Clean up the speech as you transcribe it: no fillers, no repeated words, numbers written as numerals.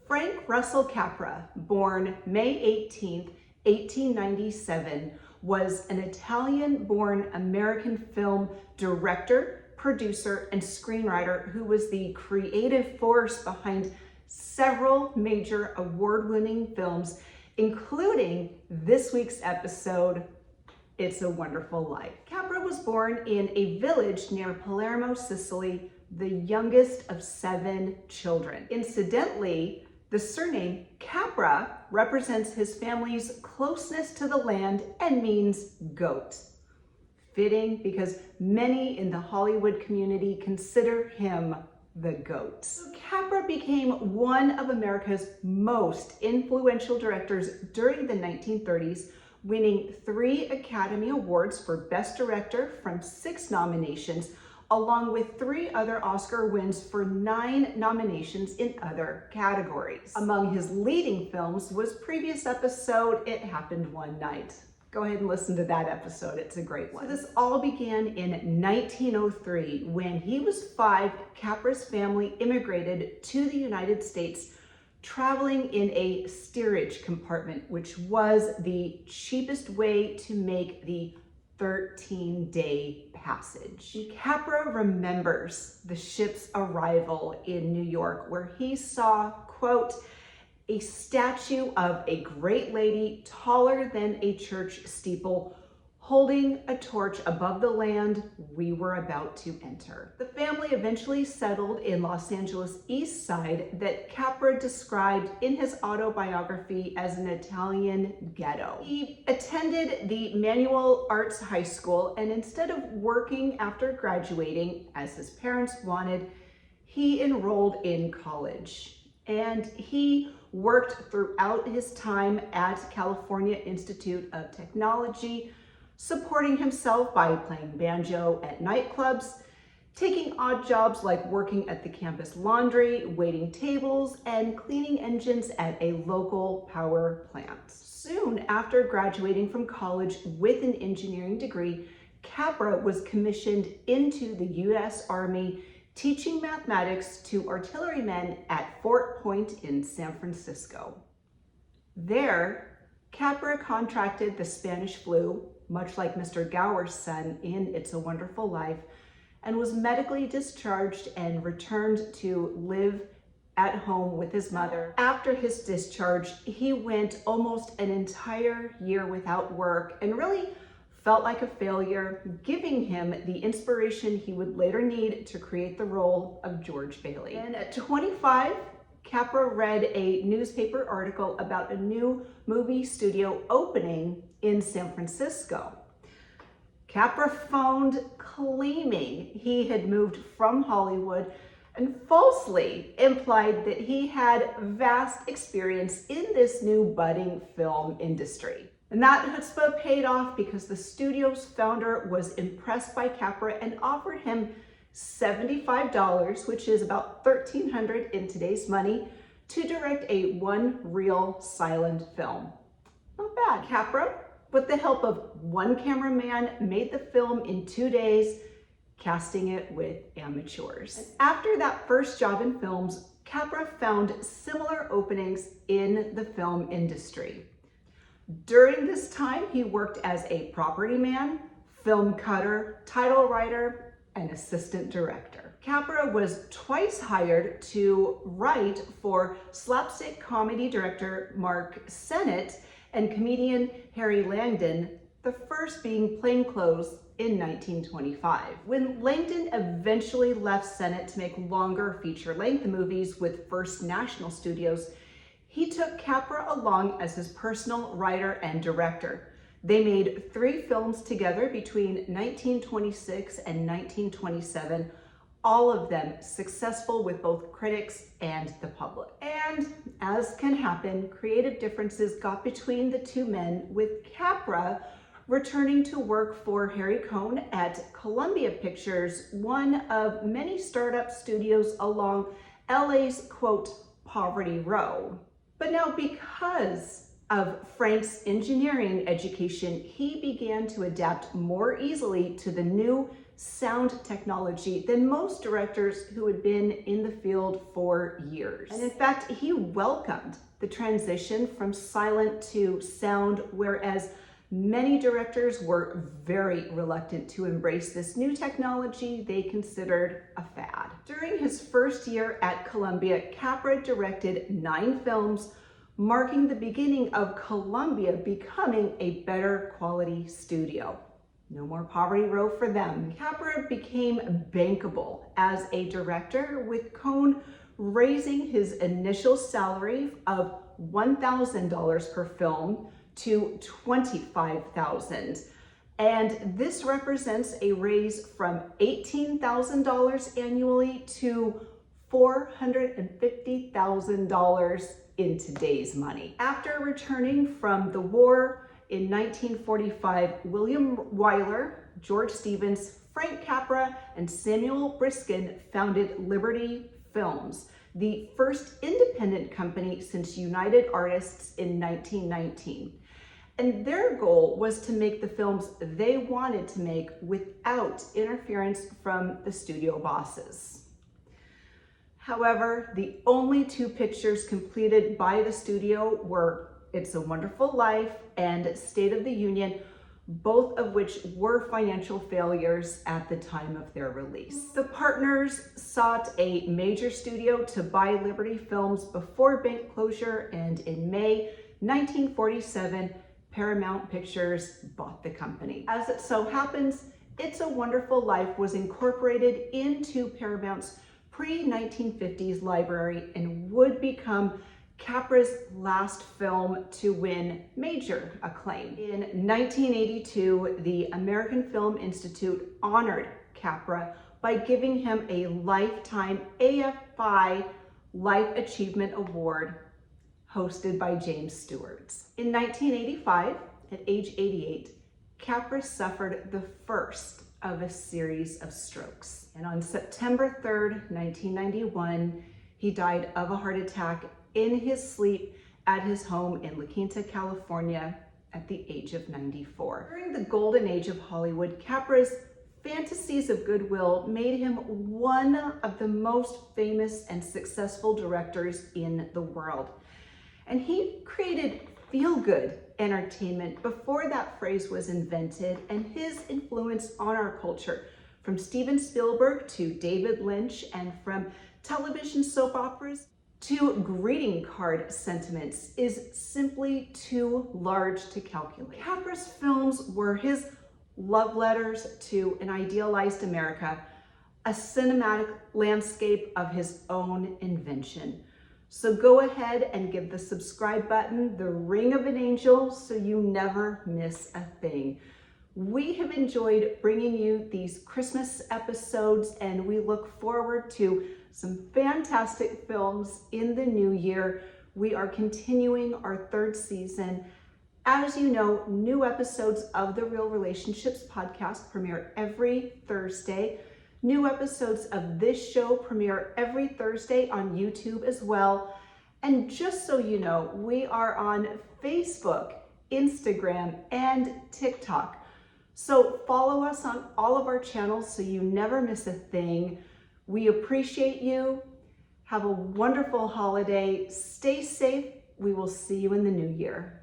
Frank Russell Capra, born May 18, 1897, was an Italian-born American film director, producer, and screenwriter who was the creative force behind several major award-winning films, including this week's episode, It's a Wonderful Life. Capra was born in a village near Palermo, Sicily, the youngest of 7 children. Incidentally, the surname Capra represents his family's closeness to the land and means goat. Fitting, because many in the Hollywood community consider him the GOAT. Capra became one of America's most influential directors during the 1930s, winning 3 Academy Awards for Best Director from 6 nominations, along with 3 other Oscar wins for 9 nominations in other categories. Among his leading films was previous episode, It Happened One Night. Go ahead and listen to that episode, it's a great one. So this all began in 1903. When he was 5, Capra's family immigrated to the United States, traveling in a steerage compartment, which was the cheapest way to make the 13-day passage. Capra remembers the ship's arrival in New York, where he saw, quote, a statue of a great lady taller than a church steeple, holding a torch above the land we were about to enter. The family eventually settled in Los Angeles East Side that Capra described in his autobiography as an Italian ghetto. He attended the Manual Arts High School, and instead of working after graduating, as his parents wanted, he enrolled in college. And he worked throughout his time at California Institute of Technology, supporting himself by playing banjo at nightclubs, taking odd jobs like working at the campus laundry, waiting tables, and cleaning engines at a local power plant. Soon after graduating from college with an engineering degree, Capra was commissioned into the U.S. Army, teaching mathematics to artillerymen at Fort Point in San Francisco. There, Capra contracted the Spanish flu, much like Mr. Gower's son in It's a Wonderful Life, and was medically discharged and returned to live at home with his mother. After his discharge, he went almost an entire year without work and really felt like a failure, giving him the inspiration he would later need to create the role of George Bailey. And at 25, Capra read a newspaper article about a new movie studio opening in San Francisco. Capra phoned claiming he had moved from Hollywood and falsely implied that he had vast experience in this new budding film industry. And that chutzpah paid off because the studio's founder was impressed by Capra and offered him $75, which is about $1,300 in today's money, to direct a one-reel silent film. Not bad. Capra, with the help of one cameraman, made the film in 2 days, casting it with amateurs. And after that first job in films, Capra found similar openings in the film industry. During this time, he worked as a property man, film cutter, title writer, and assistant director. Capra was twice hired to write for slapstick comedy director Mark Sennett and comedian Harry Langdon, the first being Plainclothes in 1925. When Langdon eventually left Sennett to make longer feature-length movies with First National Studios, he took Capra along as his personal writer and director. They made 3 films together between 1926 and 1927, all of them successful with both critics and the public. And as can happen, creative differences got between the 2 men, with Capra returning to work for Harry Cohn at Columbia Pictures, one of many startup studios along LA's, quote, Poverty Row. But now, because of Frank's engineering education, he began to adapt more easily to the new sound technology than most directors who had been in the field for years. And in fact, he welcomed the transition from silent to sound, whereas many directors were very reluctant to embrace this new technology they considered a fad. During his first year at Columbia, Capra directed 9 films, marking the beginning of Columbia becoming a better quality studio. No more Poverty Row for them. Capra became bankable as a director, with Cohn raising his initial salary of $1,000 per film to $25,000. And this represents a raise from $18,000 annually to $450,000 in today's money. After returning from the war in 1945, William Wyler, George Stevens, Frank Capra, and Samuel Briskin founded Liberty Films, the first independent company since United Artists in 1919. And their goal was to make the films they wanted to make without interference from the studio bosses. However, the only 2 pictures completed by the studio were It's a Wonderful Life and State of the Union, both of which were financial failures at the time of their release. The partners sought a major studio to buy Liberty Films before bank closure, and in May 1947, Paramount Pictures bought the company. As it so happens, It's a Wonderful Life was incorporated into Paramount's pre-1950s library and would become Capra's last film to win major acclaim. In 1982, the American Film Institute honored Capra by giving him a lifetime AFI Life Achievement Award, hosted by James Stewart. In 1985, at age 88, Capra suffered the first of a series of strokes. And on September 3rd, 1991, he died of a heart attack in his sleep at his home in La Quinta, California, at the age of 94. During the golden age of Hollywood, Capra's fantasies of goodwill made him one of the most famous and successful directors in the world. And he created feel-good entertainment before that phrase was invented, and his influence on our culture, from Steven Spielberg to David Lynch, and from television soap operas to greeting card sentiments, is simply too large to calculate. Capra's films were his love letters to an idealized America, a cinematic landscape of his own invention. So go ahead and give the subscribe button the ring of an angel so you never miss a thing. We have enjoyed bringing you these Christmas episodes, and we look forward to some fantastic films in the new year. We are continuing our 3rd season. As you know, new episodes of the Real Relationships podcast premiere every Thursday. New episodes of this show premiere every Thursday on YouTube as well. And just so you know, we are on Facebook, Instagram, and TikTok. So follow us on all of our channels so you never miss a thing. We appreciate you. Have a wonderful holiday. Stay safe. We will see you in the new year.